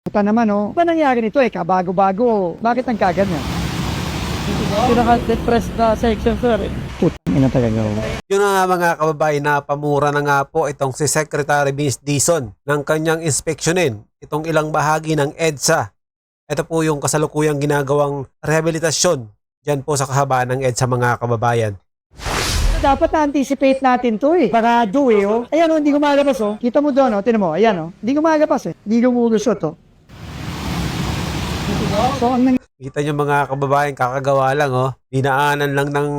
Puta naman, oh. Ano ba nangyari nito eh? Kabago-bago. Bakit ang kaganyan? Pinaka-depressed na section, sir. Putang ina talaga, oh. Yun na nga mga kababayan, na pamura na nga po itong si Secretary Vince Dizon ng kanyang inspeksyonin itong ilang bahagi ng EDSA. Ito po yung kasalukuyang ginagawang rehabilitasyon dyan po sa kahabaan ng EDSA mga kababayan. Dapat na-anticipate natin to eh. Parado eh, oh. Ayan, oh, hindi gumalabas, oh. Kita mo doon, oh. Tinan mo, ayan, oh. Hindi gumalabas eh. Hindi lumulusot, oh. So, ang Kita nyo mga kababayan, kakagawa lang, oh. Dinaanan lang ng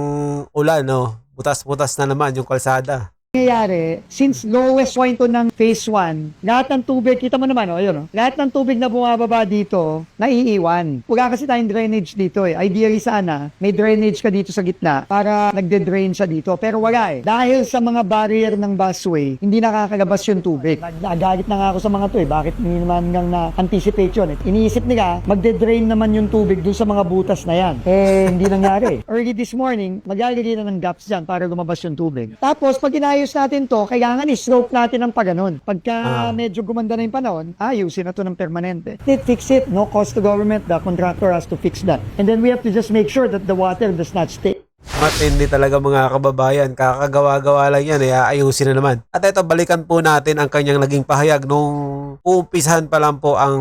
ulan, oh. Butas-butas na naman yung kalsada. nangyayari, since lowest point to ng phase 1, lahat ng tubig, kita mo naman, oh, ayun, oh, lahat ng tubig na bumababa dito, naiiwan. Wala kasi tayong drainage dito eh. Ideally sana, may drainage ka dito sa gitna para nagde-drain siya dito. Pero wala eh. Dahil sa mga barrier ng busway, hindi nakakalabas yung tubig. Nagalit na nga ako sa mga to eh. Bakit hindi naman ngang na-anticipate yun eh. Iniisip nila, magde-drain naman yung tubig dun sa mga butas na yan. Eh, hindi nangyari. Early this morning, maglalagay na ng gaps dyan para lumabas yung tubig. Tapos, pag inayos natin to, kailangan i-slope natin ng paganon. Pagka medyo gumanda na yung panahon, ayusin na to ng permanente. Fix it, no cost to government, the contractor has to fix that. And then we have to just make sure that the water does not stay. Matindi talaga mga kababayan, kakagawa-gawa lang yan, ayusin na naman. At ito, balikan po natin ang kanyang naging pahayag nung uumpisahan pa lang po ang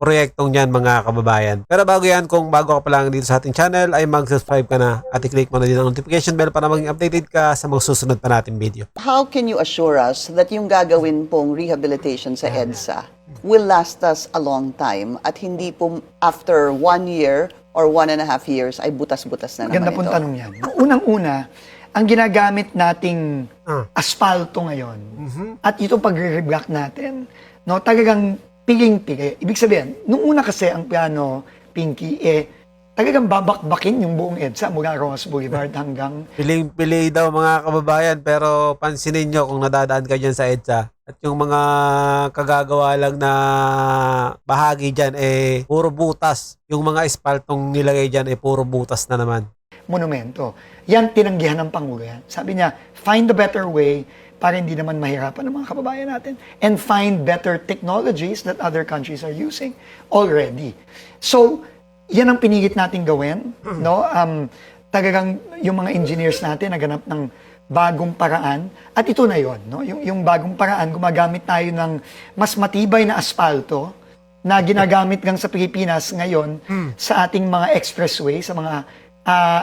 proyektong yan mga kababayan. Pero bago yan, kung bago ka pa lang dito sa ating channel, ay mag-subscribe ka na at i-click mo na din ang notification bell para maging updated ka sa mga susunod pa nating video. How can you assure us that yung gagawin pong rehabilitation sa EDSA will last us a long time at hindi po after 1 year or 1.5 years ay butas-butas na naman Ganda ito? pong tanong yan. Unang-una, ang ginagamit nating asfalto ngayon at itong pagre-reblock natin, no, talagang piling-pili. Ibig sabihin, nung una kasi ang plano, Pinky, talagang babakbakin yung buong EDSA mula Rojas Boulevard hanggang... Piling-pili daw mga kababayan, pero pansinin nyo kung nadadaan ka dyan sa EDSA. At yung mga kagagawa lang na bahagi dyan, puro butas. Yung mga espaltong nilagay dyan, puro butas na naman. monumento. Yan tinanggihan ng Pangulo yan. Sabi niya, find the better way para hindi naman mahirapan ng mga kababayan natin and find better technologies that other countries are using already. So, yan ang pinigit natin gawin, no? Talagang yung mga engineers natin naganap ng bagong paraan at ito na yon, no? Yung bagong paraan, gumagamit tayo ng mas matibay na asfalto na ginagamit lang sa Pilipinas ngayon sa ating mga expressway, sa mga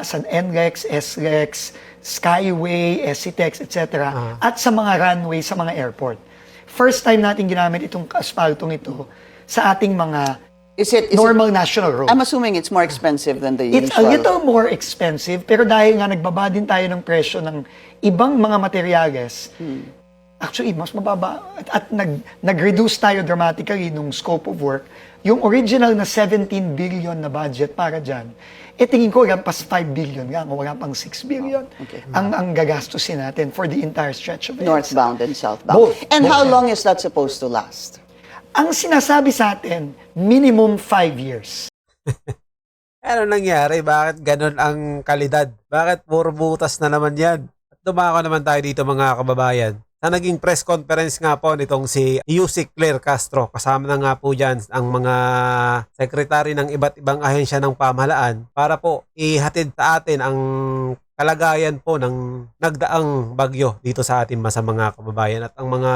sa NLEX, SLEX, Skyway, SCTEX, etc. At sa mga runway, sa mga airport. First time natin ginamit itong asfaltong ito sa ating mga normal national road. I'm assuming it's more expensive than the It's a usual. little more expensive, pero dahil nga nagbaba din tayo ng presyo ng ibang mga materyales, actually, mas mababa. At nag-reduce tayo dramatically nung scope of work. Yung original na 17 billion na budget para dyan, tingin ko lampas 5 billion lang, o wala pang 6 billion ang gagastusin natin for the entire stretch of it. Northbound and southbound. Both. And Both. how long is that supposed to last? Ang sinasabi sa atin, minimum 5 years. Ano nangyari? Bakit ganun ang kalidad? Bakit puro butas na naman yan? At dumako naman tayo dito mga kababayan. Sa naging press conference nga po nitong si Yusek Claire Castro, kasama na nga po dyan ang mga sekretary ng iba't ibang ahensya ng pamahalaan para po ihatid sa atin ang kalagayan po ng nagdaang bagyo dito sa ating mga kababayan at ang mga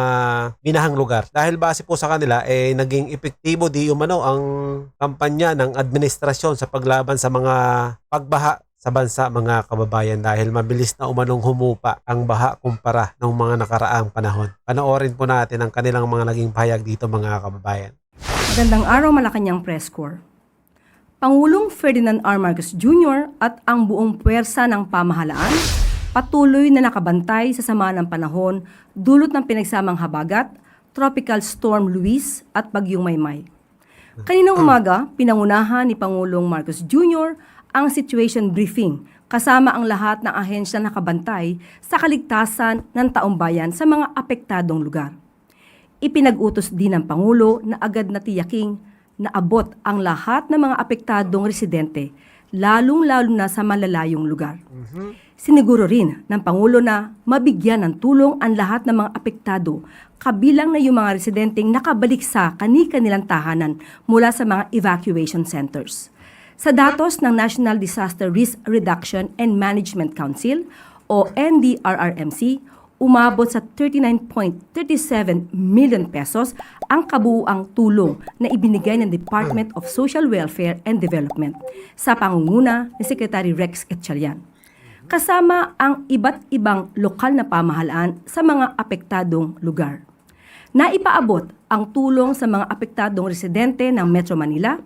binahang lugar. Dahil base po sa kanila, naging epektibo di umano ang kampanya ng administrasyon sa paglaban sa mga pagbaha sa bansa mga kababayan dahil mabilis na umanong humupa ang baha kumpara ng mga nakaraang panahon. Panoorin po natin ang kanilang mga naging pahayag dito mga kababayan. Magandang araw Malacanang Press Corps. Pangulong Ferdinand R. Marcos Jr. at ang buong puwersa ng pamahalaan patuloy na nakabantay sa sama ng panahon dulot ng pinagsamang habagat, Tropical Storm Luis at Bagyong Maymay. Kaninang umaga, pinangunahan ni Pangulong Marcos Jr. ang situation briefing kasama ang lahat ng ahensya na nakabantay sa kaligtasan ng taumbayan sa mga apektadong lugar. Ipinag-utos din ng Pangulo na agad na tiyaking naabot ang lahat ng mga apektadong residente lalong-lalo na sa malalayong lugar. Siniguro rin ng Pangulo na mabigyan ng tulong ang lahat ng mga apektado, kabilang na yung mga residenteng nakabalik sa kani-kanilang tahanan mula sa mga evacuation centers. Sa datos ng National Disaster Risk Reduction and Management Council o NDRRMC, umabot sa 39.37 million pesos ang kabuuang tulong na ibinigay ng Department of Social Welfare and Development sa pangunguna ni Secretary Rex Gatchalian, kasama ang iba't ibang lokal na pamahalaan sa mga apektadong lugar. Naipaabot ang tulong sa mga apektadong residente ng Metro Manila,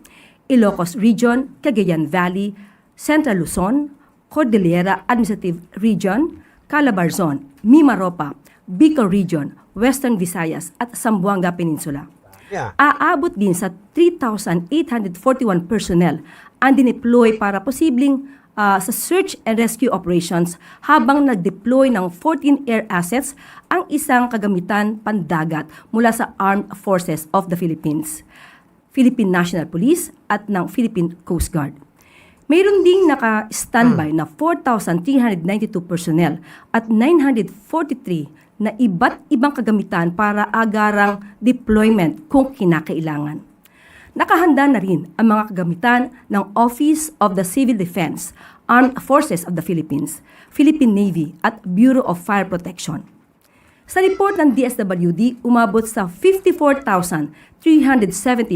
Ilocos Region, Cagayan Valley, Central Luzon, Cordillera Administrative Region, Calabarzon, Mimaropa, Bicol Region, Western Visayas at Zamboanga Peninsula. Yeah. Aabot din sa 3,841 personnel ang dineploy para posibleng sa search and rescue operations habang nag-deploy ng 14 air assets ang isang kagamitan pandagat mula sa Armed Forces of the Philippines, Philippine National Police at ng Philippine Coast Guard. Mayroon ding naka-standby na 4,392 personnel at 943 na iba't ibang kagamitan para agarang deployment kung kinakailangan. Nakahanda na rin ang mga kagamitan ng Office of the Civil Defense, Armed Forces of the Philippines, Philippine Navy at Bureau of Fire Protection. Sa report ng DSWD, umabot sa 54,370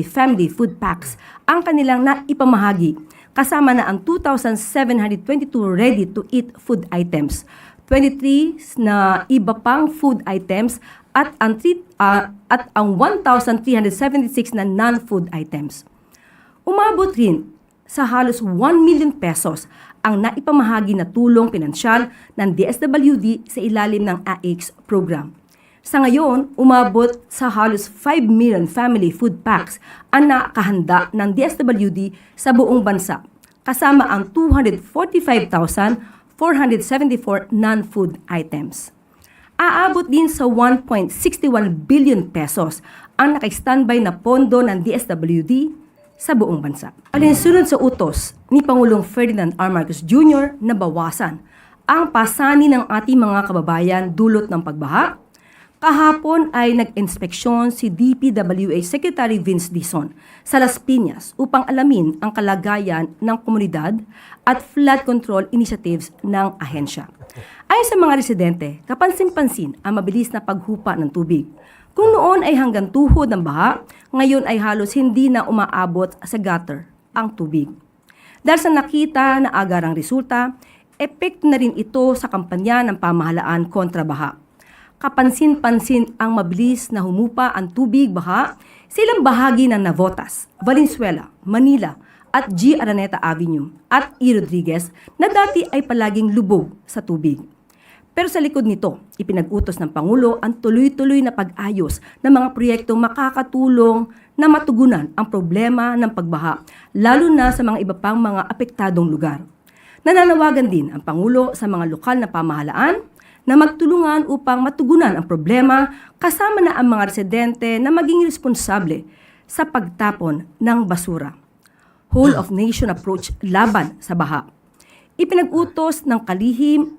family food packs ang kanilang naipamahagi, kasama na ang 2,722 ready-to-eat food items, 23 na iba pang food items at ang 1,376 na non-food items. Umabot rin sa halos 1 million pesos ang naipamahagi na tulong pinansyal ng DSWD sa ilalim ng AIX program. Sa ngayon, umabot sa halos 5 million family food packs ang nakahanda ng DSWD sa buong bansa, kasama ang 245,474 non-food items. Aabot din sa 1.61 billion pesos ang naka-standby na pondo ng DSWD sa buong bansa. Alinsunod sa utos ni Pangulong Ferdinand R. Marcos Jr. na bawasan ang pasani ng ating mga kababayan dulot ng pagbaha, kahapon ay nag-inspeksyon si DPWH Secretary Vince Dizon sa Las Piñas upang alamin ang kalagayan ng komunidad at flood control initiatives ng ahensya. Ayon sa mga residente, kapansin-pansin ang mabilis na paghupa ng tubig. Kung noon ay hanggang tuhod ng baha, ngayon ay halos hindi na umaabot sa gutter ang tubig. Dahil sa nakita na agarang resulta, epekto na rin ito sa kampanya ng pamahalaan kontra baha. Kapansin-pansin ang mabilis na humupa ang tubig baha sa ilang bahagi ng Navotas, Valenzuela, Manila at G. Araneta Avenue at E. Rodriguez na dati ay palaging lubog sa tubig. Pero sa likod nito, ipinag-utos ng Pangulo ang tuloy-tuloy na pag-ayos ng mga proyektong makakatulong na matugunan ang problema ng pagbaha, lalo na sa mga iba pang mga apektadong lugar. Nananawagan din ang Pangulo sa mga lokal na pamahalaan na magtulungan upang matugunan ang problema kasama na ang mga residente na maging responsable sa pagtapon ng basura. Whole of nation approach laban sa baha. Ipinag-utos ng kalihim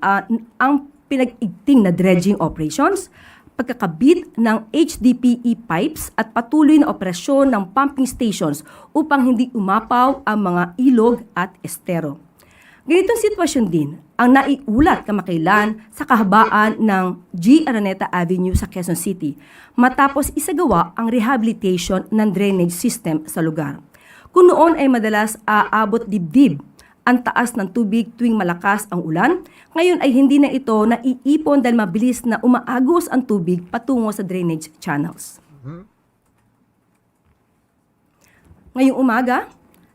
ang pinag-igting na dredging operations, pagkakabit ng HDPE pipes at patuloy na operasyon ng pumping stations upang hindi umapaw ang mga ilog at estero. Ganitong sitwasyon din ang naiulat kamakailan sa kahabaan ng G. Araneta Avenue sa Quezon City matapos isagawa ang rehabilitation ng drainage system sa lugar. Kung noon ay madalas aabot dibdib ang taas ng tubig tuwing malakas ang ulan, ngayon ay hindi na ito naiipon dahil mabilis na umaagos ang tubig patungo sa drainage channels. Ngayong umaga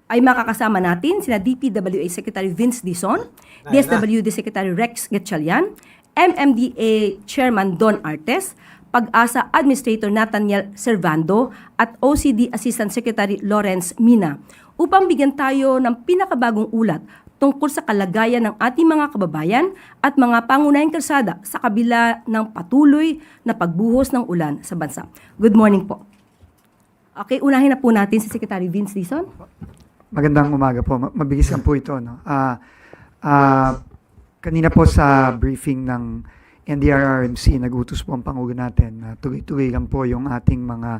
ay makakasama natin sina DPWH Secretary Vince Dizon, DSWD Secretary Rex Gatchalian, MMDA Chairman Don Artes, Pag-asa Administrator Nathaniel Servando at OCD Assistant Secretary Lawrence Mina upang bigyan tayo ng pinakabagong ulat tungkol sa kalagayan ng ating mga kababayan at mga pangunahing kalsada sa kabila ng patuloy na pagbuhos ng ulan sa bansa. Good morning po. Okay, unahin na po natin si Secretary Vince Dizon. Magandang umaga po. Mabilis lang po ito. No? Kanina po sa briefing ng NDRRMC, nag-utos po ang Pangulo natin na tuloy-tuloy lang po yung ating mga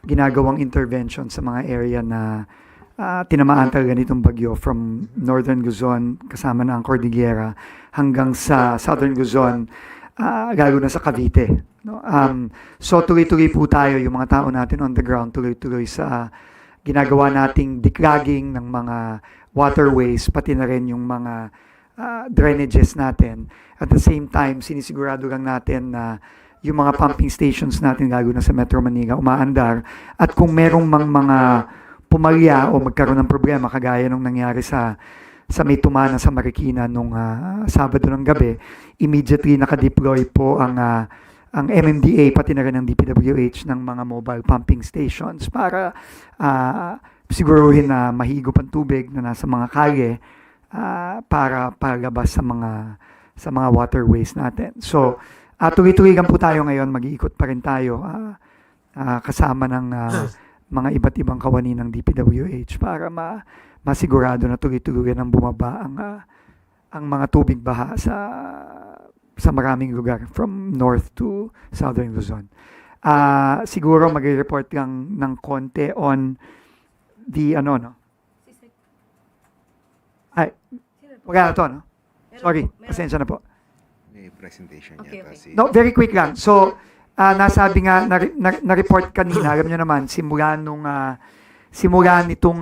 ginagawang intervention sa mga area na tinamaan talaga nitong bagyo from Northern Luzon, kasama na ang Cordillera, hanggang sa Southern Luzon, lalo na sa Cavite. No? So tuloy-tuloy po tayo, yung mga tao natin on the ground, tuloy-tuloy sa ginagawa nating declogging ng mga waterways, pati na rin yung mga drainages natin. At the same time, sinisigurado lang natin na yung mga pumping stations natin, lalo na sa Metro Manila, umaandar. At kung merong mga pumalya o magkaroon ng problema, kagaya nung nangyari sa may tumana sa Marikina nung Sabado ng gabi, immediately nakadeploy po ang MMDA, pati na rin ang DPWH ng mga mobile pumping stations para siguruhin na mahigop ang tubig na nasa mga kalye para palabas sa mga waterways natin. So, tuloy-tuloy lang po tayo ngayon, mag-iikot pa rin tayo kasama ng mga iba't ibang kawani ng DPWH para masigurado na tuloy-tuloy ang bumaba ang mga tubig baha sa maraming lugar from north to southern Luzon. Siguro mag-report lang ng konti on the Ay, wala na to, no? Sorry, pasensya na po. May presentation Okay, yata okay. si... No, very quick lang. So, nasabi nga, na-report kanina, alam nyo naman, simula nitong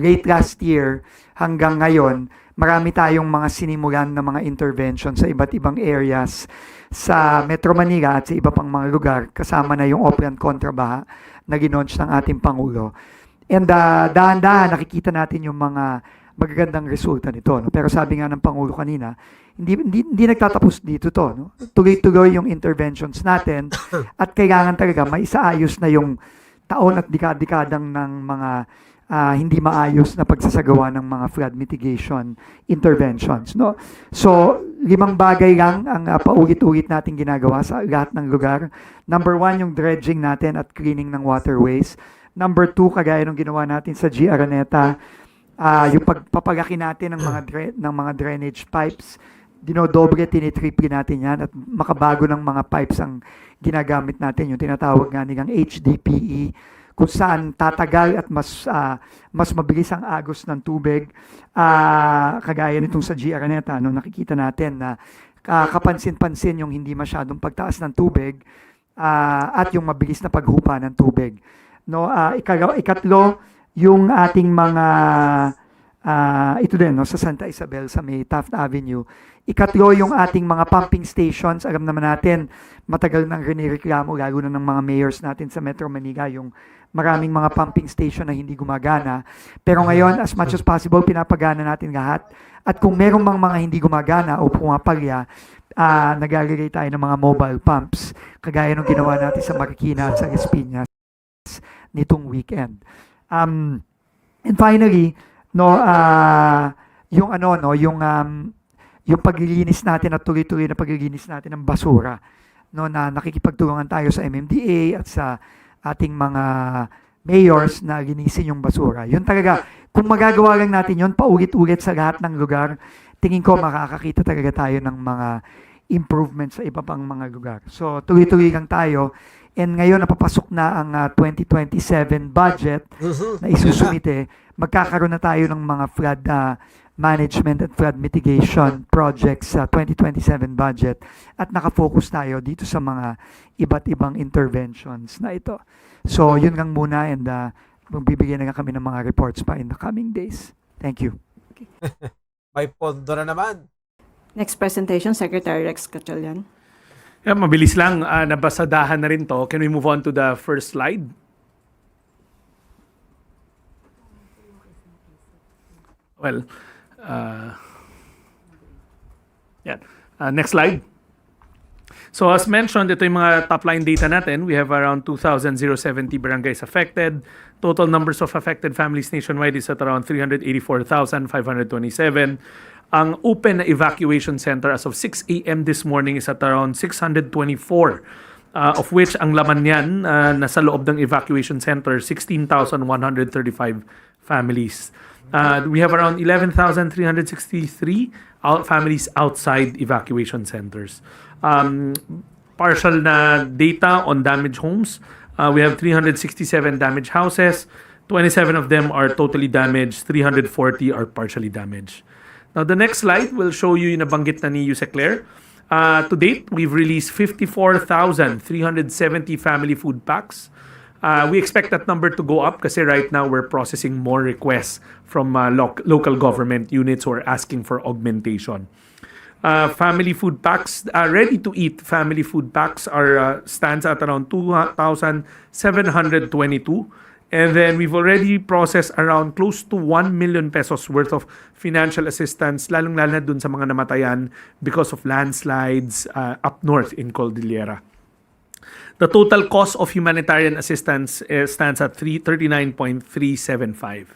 late last year hanggang ngayon, marami tayong mga sinimulan na mga intervention sa iba't ibang areas sa Metro Manila at sa iba pang mga lugar, kasama na yung Oplan Kontrabaha na ginaunch ng ating Pangulo. And dahan-dahan nakikita natin yung mga magagandang resulta nito. No? Pero sabi nga ng Pangulo kanina, hindi nagtatapos dito to. No? Tuloy-tuloy yung interventions natin at kailangan talaga maisaayos na yung taon at dekadang ng mga hindi maayos na pagsasagawa ng mga flood mitigation interventions. No? So, 5 bagay lang ang paulit-ulit natin ginagawa sa lahat ng lugar. Number 1, yung dredging natin at cleaning ng waterways. Number 2, kagaya nung ginawa natin sa G. Araneta, yung pagpapalaki natin ng mga drainage pipes, dinodoble, tinitriple natin yan at makabago ng mga pipes ang ginagamit natin, yung tinatawag nga nilang HDPE, kung saan tatagal at mas mabilis ang agos ng tubig, kagaya nitong sa G. Araneta, no, nakikita natin na kapansin-pansin yung hindi masyadong pagtaas ng tubig at yung mabilis na paghupa ng tubig. No, ikatlo, yung ating mga ito din, no, sa Santa Isabel, sa may Taft Avenue. Ikatlo, yung ating mga pumping stations. Alam naman natin, matagal nang rinireklamo, lalo na ng mga mayors natin sa Metro Manila, yung maraming mga pumping station na hindi gumagana. Pero ngayon, as much as possible, pinapagana natin lahat. At kung merong mga hindi gumagana o pumapalya, naglalagay tayo ng mga mobile pumps, kagaya nung ginawa natin sa Marikina at sa Las Piñas nitong weekend. And finally, no, yung paglilinis natin at tuloy-tuloy na paglilinis natin ng basura, no, na nakikipagtulungan tayo sa MMDA at sa ating mga mayors na linisin yung basura. Yun talaga, kung magagawa lang natin yun, paulit-ulit sa lahat ng lugar, tingin ko makakakita talaga tayo ng mga improvements sa iba pang mga lugar. So, tuloy-tuloy lang tayo. And ngayon, napapasok na ang 2027 budget na isusumite. Magkakaroon na tayo ng mga flood management at flood mitigation projects sa 2027 budget. At nakafocus tayo dito sa mga iba't ibang interventions na ito. So, yun lang muna and magbibigyan na kami ng mga reports pa in the coming days. Thank you. May pondo na naman. Next presentation, Secretary Rex Gatchalian. Yeah, mabilis lang, nabasadahan na rin to. Can we move on to the first slide? Well, yeah. Next slide. So as mentioned, ito yung mga top line data natin. We have around 2,070 barangays affected. Total numbers of affected families nationwide is at around 384,527. Ang open na evacuation center as of 6 a.m. this morning is at around 624, of which ang laman niyan nasa loob ng evacuation center, 16,135 families. We have around 11,363 families outside evacuation centers. Partial na data on damaged homes. We have 367 damaged houses. 27 of them are totally damaged. 340 are partially damaged. Now, the next slide will show you yung nabanggit na ni Yusek Claire. To date, we've released 54,370 family food packs. We expect that number to go up kasi right now we're processing more requests from local government units who are asking for augmentation. Family food packs, ready-to-eat family food packs are stands at around 2,722. And then we've already processed around close to 1 million pesos worth of financial assistance, lalong-lalo na dun sa mga namatayan because of landslides up north in Cordillera. The total cost of humanitarian assistance stands at 39.375.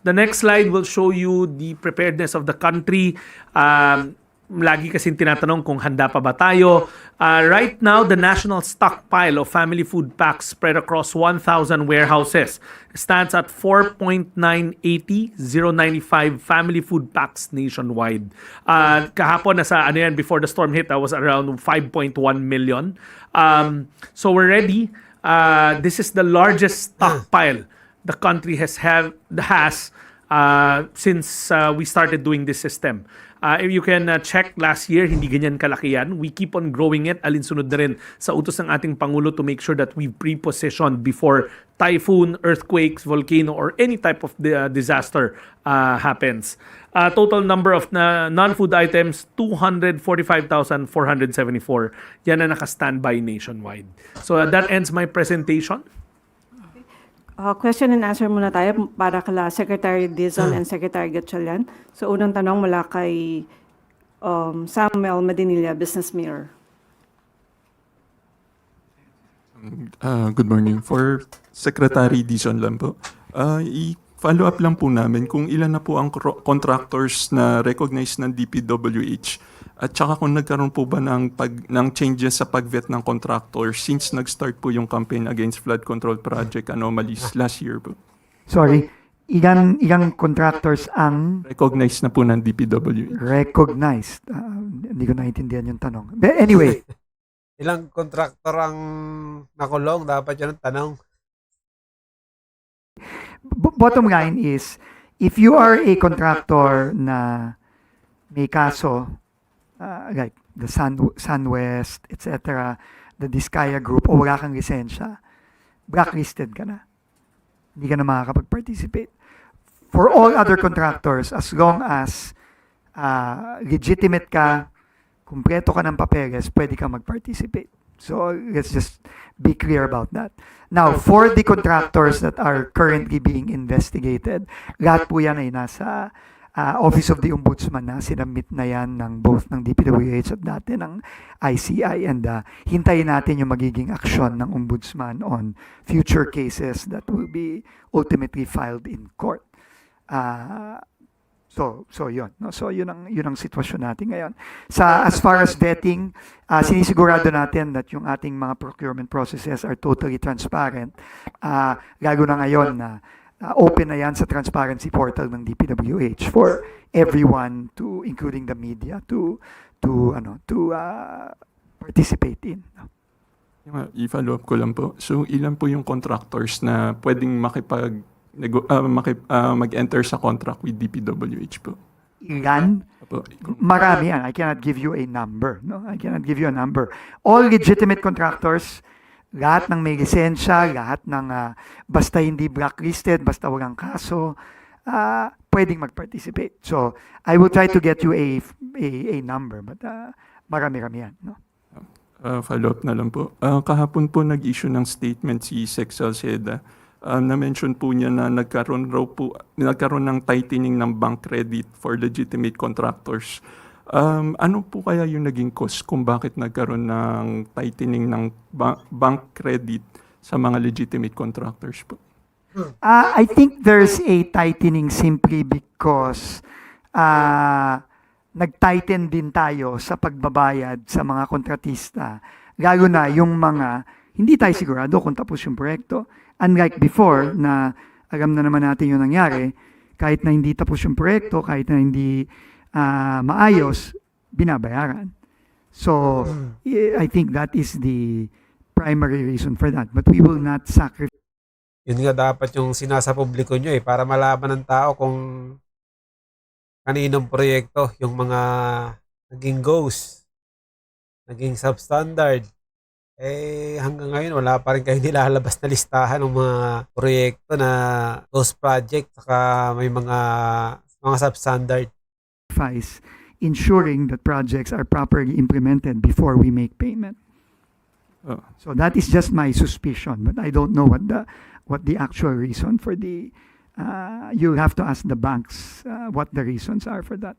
The next slide will show you the preparedness of the country. Lagi kasing tinatanong kung handa pa ba tayo. Right now, the national stockpile of family food packs spread across 1,000 warehouses stands at 4.980,095 family food packs nationwide. Kahapon, before the storm hit, that was around 5.1 million. So we're ready. This is the largest stockpile the country has since we started doing this system. If you can check last year, hindi ganyan kalaki yan. We keep on growing it. Alinsunod na rin sa utos ng ating Pangulo to make sure that we've pre-positioned before typhoon, earthquakes, volcano, or any type of disaster happens. Total number of non-food items, 245,474. Yan na naka-standby nationwide. So that ends my presentation. Question and answer muna tayo para kala Secretary Dizon and Secretary Gatchalian. So unang tanong mula kay Samuel Madinilla, Business Mirror. Good morning. For Secretary Dizon lang po. I-follow up lang po namin kung ilan na po ang contractors na recognized ng DPWH at saka kung nagkaroon po ba ng changes sa pag-vet ng contractors since nag-start po yung campaign against flood control project anomalies last year po. Sorry, ilang contractors ang Recognized na po ng DPWH. recognized? Hindi ko naintindihan yung tanong. But anyway, Ilang contractor ang nakulong? Dapat yun ang tanong. bottom line is, if you are a contractor na may kaso, like the SunWest, etc., the Diskaya Group, o wala kang lisensya, blacklisted ka na. Hindi ka na makakapag-participate. For all other contractors, as long as legitimate ka, kumpleto ka ng papeles, pwede ka mag-participate. So let's just be clear about that. Now, for the contractors that are currently being investigated, lahat po yan ay nasa Office of the Ombudsman na sinabmit na yan ng both ng DPWH at dati ng ICI, and hintayin natin yung magiging aksyon ng Ombudsman on future cases that will be ultimately filed in court. So yun, no? So yun ang sitwasyon natin ngayon. As far as vetting, sinisigurado natin that yung ating mga procurement processes are totally transparent. Lalo na ngayon na open na yan sa transparency portal ng DPWH for everyone, to including the media, to participate in. I-follow up ko lang po. So ilan po yung contractors na pwedeng mag-enter sa contract with DPWH po? Ilan? Apo. Marami yan. I cannot give you a number. No? I cannot give you a number. All legitimate contractors, lahat ng may lisensya, lahat ng basta hindi blacklisted, basta walang kaso, pwedeng mag-participate. So, I will try to get you a number, but marami-rami yan. No? Follow up na lang po. Kahapon po nag-issue ng statement si Sec Salceda. Na-mention po niya na nagkaroon ng tightening ng bank credit for legitimate contractors. Ano po kaya yung naging cause kung bakit nagkaroon ng tightening ng bank credit sa mga legitimate contractors po? I think there's a tightening simply because nag-tighten din tayo sa pagbabayad sa mga kontratista, lalo na yung mga hindi tayo sigurado kung tapos yung proyekto. Unlike before na alam na naman natin yung nangyari, kahit na hindi tapos yung proyekto, kahit na hindi maayos, binabayaran. So, I think that is the primary reason for that. But we will not sacrifice. Yun nga dapat yung sinasa publiko nyo para malaman ng tao kung kaninong proyekto yung mga naging ghost, naging substandard. Hanggang ngayon wala pa rin kayo nilalabas na listahan ng mga proyekto na ghost project saka may mga substandard. Ensuring that projects are properly implemented before we make payment. Oh. So that is just my suspicion, but I don't know what the actual reason for the. You'll have to ask the banks what the reasons are for that.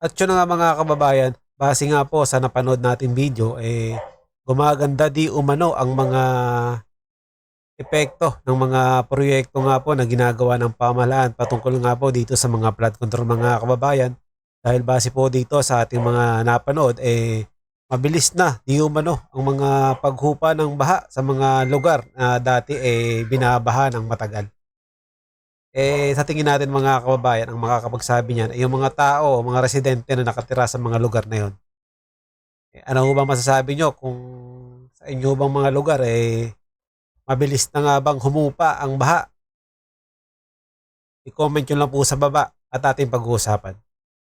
At yun nga mga kababayan, base nga po sa napanood natin video, gumaganda di umano ang mga epekto ng mga proyekto nga po na ginagawa ng pamahalaan patungkol nga po dito sa mga flood control mga kababayan. Dahil base po dito sa ating mga napanood, mabilis na di umano ang mga paghupa ng baha sa mga lugar na dati binabaha ng matagal. Sa tingin natin mga kababayan, ang makakapagsabi niyan ay yung mga tao, mga residente na nakatira sa mga lugar na yun. Ano ba masasabi nyo kung sa inyo bang mga lugar mabilis na nga bang humupa ang baha? I-comment nyo lang po sa baba at ating pag-uusapan.